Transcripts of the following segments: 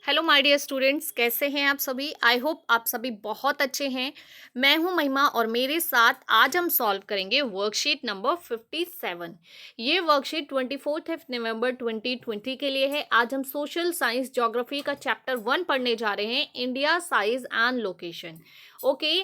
Hello my dear students, कैसे हैं आप सभी। आई होप आप सभी बहुत अच्छे हैं। मैं हूं महिमा और मेरे साथ आज हम सॉल्व करेंगे वर्कशीट नंबर 57। ये वर्कशीट 24 नवंबर 2020 के लिए है। आज हम सोशल साइंस ज्योग्राफी का चैप्टर 1 पढ़ने जा रहे हैं, India size and location. Okay,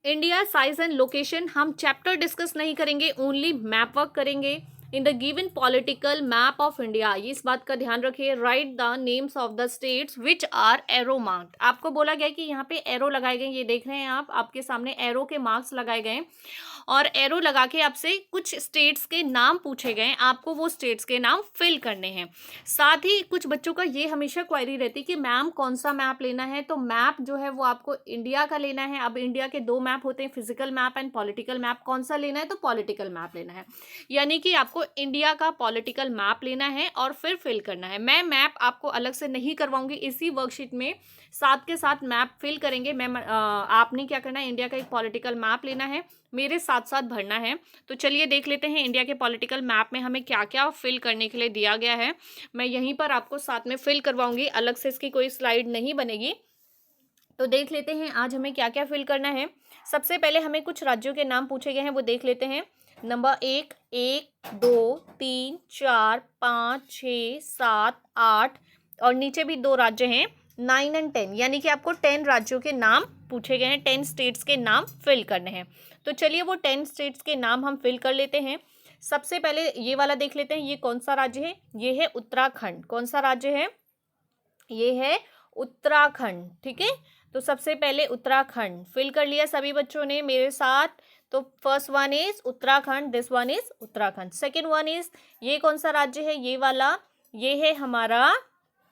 India size and location हम चैप्टर डिस्कस नहीं करेंगे, ओनली मैप वर्क करेंगे। In the given political map of India, इस बात का ध्यान रखिए, write the names of the states which are arrow marked. आपको बोला गया कि यहाँ पे एरो लगाए गए, ये देख रहे हैं आप, आपके सामने एरो के मार्क्स लगाए गए और एरो लगा के आपसे कुछ स्टेट्स के नाम पूछे गए, आपको वो स्टेट्स के नाम फिल करने हैं। साथ ही कुछ बच्चों का ये हमेशा क्वेरी रहती कि मैम कौन सा मैप लेना है, तो मैप जो है वो आपको इंडिया का लेना है। अब इंडिया के दो मैप होते हैं, physical map and political map. कौन सा लेना है, तो पॉलिटिकल मैप लेना है, यानी कि आपको इंडिया का पॉलिटिकल मैप लेना है और फिर फिल करना है। मैं मैप आपको अलग से नहीं करवाऊंगी, इसी वर्कशीट में साथ के साथ मैप फिल करेंगे। आपने क्या करना है, इंडिया का एक पॉलिटिकल मैप लेना है, मेरे साथ साथ भरना है। तो चलिए देख लेते हैं इंडिया के पॉलिटिकल मैप में हमें क्या क्या फिल करने के लिए दिया गया है। मैं यहीं पर आपको साथ में फिल करवाऊंगी, अलग से इसकी कोई स्लाइड नहीं बनेगी। तो देख लेते हैं आज हमें क्या क्या फिल करना है। सबसे पहले हमें कुछ राज्यों के नाम पूछे गए हैं, वो देख लेते हैं। नंबर 1, 1, 2, 3, 4, 5, 6, 7, 8 और नीचे भी दो राज्य हैं 9 एंड 10, यानी कि आपको 10 राज्यों के नाम पूछे गए हैं, 10 स्टेट्स के नाम फिल करने हैं। तो चलिए वो 10 स्टेट्स के नाम हम फिल कर लेते हैं। सबसे पहले ये वाला देख लेते हैं, ये कौन सा राज्य है, ये है उत्तराखंड। कौन सा राज्य है, ये है उत्तराखंड। ठीक है, तो सबसे पहले उत्तराखंड फिल कर लिया सभी बच्चों ने मेरे साथ। तो first one is Uttarakhand, this one is Uttarakhand. Second one is, ये कौन सा राज्य है, ये वाला, ये है हमारा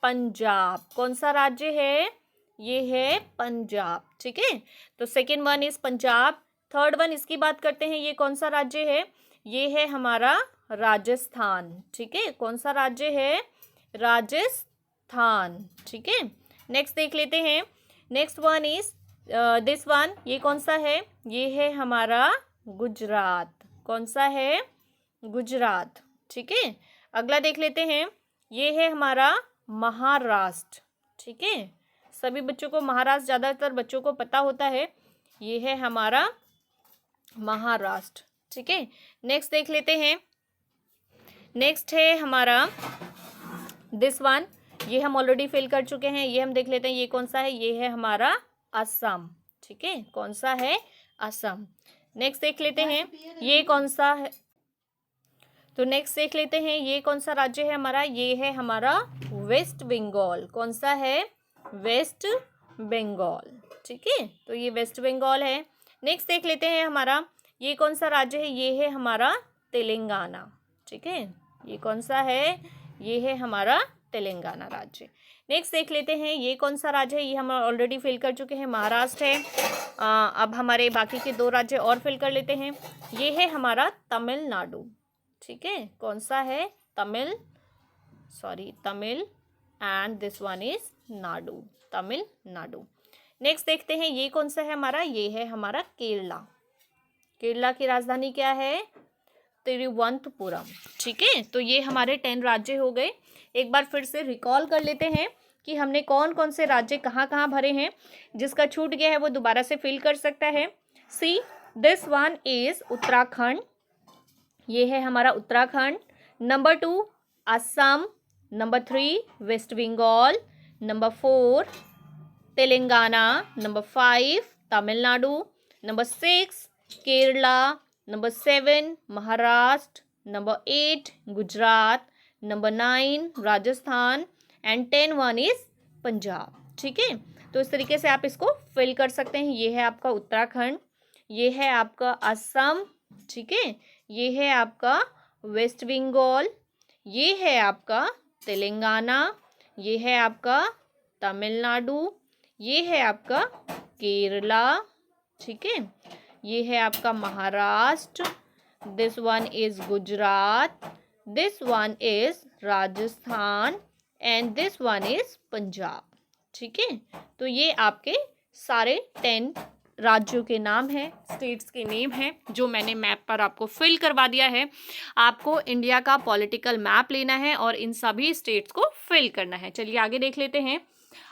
पंजाब। कौन सा राज्य है, ये है पंजाब। ठीक है, तो second one is Punjab. Third one इसकी बात करते हैं, ये कौन सा राज्य है, ये है हमारा राजस्थान। ठीक है, कौन सा राज्य है, राजस्थान। ठीक है, नेक्स्ट देख लेते हैं। Next one is this one, ये कौन सा है, ये है हमारा गुजरात। कौन सा है, गुजरात। ठीक है, अगला देख लेते हैं, ये है हमारा महाराष्ट्र। ठीक है, सभी बच्चों को महाराष्ट्र, ज़्यादातर बच्चों को पता होता है, ये है हमारा महाराष्ट्र। ठीक है, नेक्स्ट देख लेते हैं। नेक्स्ट है हमारा दिस वन, ये हम ऑलरेडी फिल कर चुके हैं, ये हम देख लेते हैं, ये कौन सा है, ये है हमारा असम। ठीक है, कौन सा है, असम। नेक्स्ट देख लेते हैं, ये कौन सा है, तो नेक्स्ट देख लेते हैं, ये कौन सा राज्य है हमारा, ये है हमारा वेस्ट बंगाल। कौन सा है, वेस्ट बंगाल। ठीक है, तो ये वेस्ट बंगाल है। नेक्स्ट देख लेते हैं हमारा, ये कौन सा राज्य है, ये है हमारा तेलंगाना। ठीक है, ये कौन सा है, ये है हमारा तेलंगाना राज्य। नेक्स्ट देख लेते हैं, ये कौन सा राज्य है, ये हम ऑलरेडी फिल कर चुके हैं, महाराष्ट्र है। अब हमारे बाकी के दो राज्य और फिल कर लेते हैं, ये है हमारा तमिलनाडु। ठीक है, कौन सा है, Tamil and this one is Nadu, Tamil Nadu. Next देखते हैं, ये कौन सा है हमारा, ये है हमारा केरला। केरला की राजधानी क्या है, तिरुवनंतपुरम। ठीक है, तो ये हमारे 10 राज्य हो गए। एक बार फिर से रिकॉल कर लेते हैं कि हमने कौन कौन से राज्य कहाँ कहाँ भरे हैं। जिसका छूट गया है वो दोबारा से फिल कर सकता है। See, this one is Uttarakhand, ये है हमारा Uttarakhand. Number 2 Assam, number 3 West Bengal, number 4 Telangana, number 5 Tamil Nadu, number 6 Kerala, number 7 Maharashtra, number 8 Gujarat, number 9 Rajasthan and 10 one is Punjab. ठीक है, तो इस तरीके से आप इसको फिल कर सकते हैं। ये है आपका उत्तराखंड, ये है आपका असम, ठीक है, ये है आपका वेस्ट बंगाल, ये है आपका तेलंगाना, ये है आपका तमिलनाडु, ये है आपका केरला। ठीक है, ये है आपका Maharashtra, this one is Gujarat, this one is Rajasthan and this one is Punjab. ठीक है, तो ये आपके सारे 10 राज्यों के नाम हैं, स्टेट्स के नेम हैं, जो मैंने मैप पर आपको फिल करवा दिया है। आपको इंडिया का पॉलिटिकल मैप लेना है और इन सभी स्टेट्स को फिल करना है। चलिए आगे देख लेते हैं।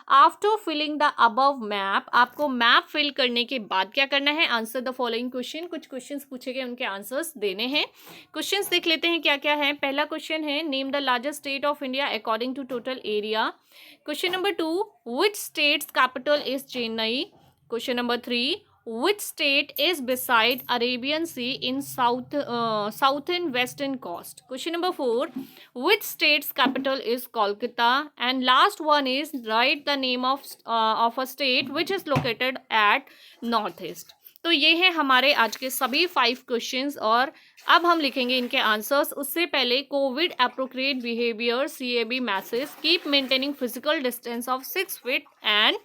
After filling the above map, आपको मैप फिल करने के बाद क्या करना है? आंसर द फॉलोइंग क्वेश्चन, कुछ क्वेश्चंस पूछे गए, उनके आंसर्स देने हैं। क्वेश्चंस देख लेते हैं क्या क्या है। पहला क्वेश्चन है name the largest state of India according to total area. Question number 2, which state's capital is Chennai. Question number 3, which state is beside Arabian Sea in southern western coast. Question number 4, which state's capital is Kolkata. And last one is write the name of a state which is located at northeast. तो ये है हमारे आज के सभी 5 questions और अब हम लिखेंगे इनके आंसर्स। उससे पहले Covid appropriate behaviour CAB message, keep maintaining physical distance of 6 feet and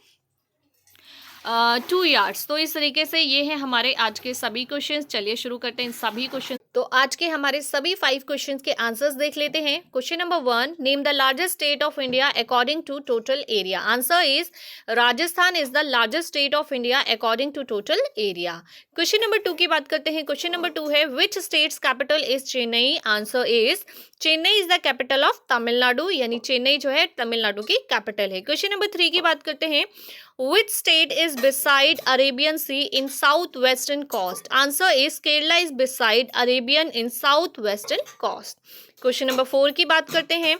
2 yards। तो इस तरीके से ये है हमारे आज के सभी क्वेश्चंस। चलिए शुरू करते हैं इन सभी क्वेश्चन। तो आज के हमारे सभी 5 क्वेश्चंस के आंसर्स देख लेते हैं। Question number 1, name the largest state of India according to total area. Answer is Rajasthan is the largest state of India according to total area. Question number 2 की बात करते हैं। क्वेश्चन नंबर 2 है which state's capital is Chennai. Answer is Chennai is the capital of Tamil Nadu, यानी चेन्नई जो है तमिलनाडु की capital है। क्वेश्चन नंबर 3 की बात करते हैं। Which state is beside Arabian Sea in southwestern coast? Answer is Kerala is beside Arabian in southwestern coast. Question number 4 की बात करते हैं।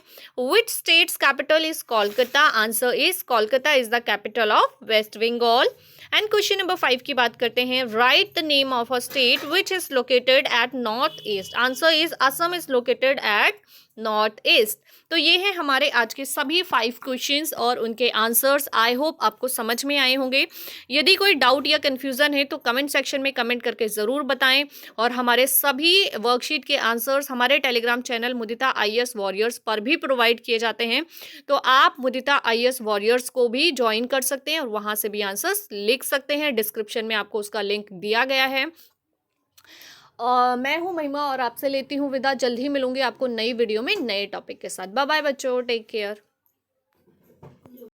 Which state's capital is Kolkata? Answer is Kolkata is the capital of West Bengal. And question number 5 की बात करते हैं। Right the name of a state which is located at north east. Answer is Assam is located at north east. तो ये है हमारे आज के सभी 5 क्वेश्चंस और उनके आंसर्स। आई होप आपको समझ में आए होंगे। यदि कोई डाउट या कन्फ्यूज़न है तो कमेंट सेक्शन में कमेंट करके ज़रूर बताएं और हमारे सभी वर्कशीट के आंसर्स हमारे टेलीग्राम चैनल मुदिता IAS वॉरियर्स पर भी प्रोवाइड किए जाते हैं। तो आप मुदिता IAS वॉरियर्स को भी ज्वाइन कर सकते हैं और वहाँ से भी आंसर्स लिख सकते हैं। डिस्क्रिप्शन में आपको उसका लिंक दिया गया है। मैं हूं महिमा और आपसे लेती हूं विदा। जल्द ही मिलूंगी आपको नई वीडियो में नए टॉपिक के साथ। बाय बाय बच्चों, टेक केयर।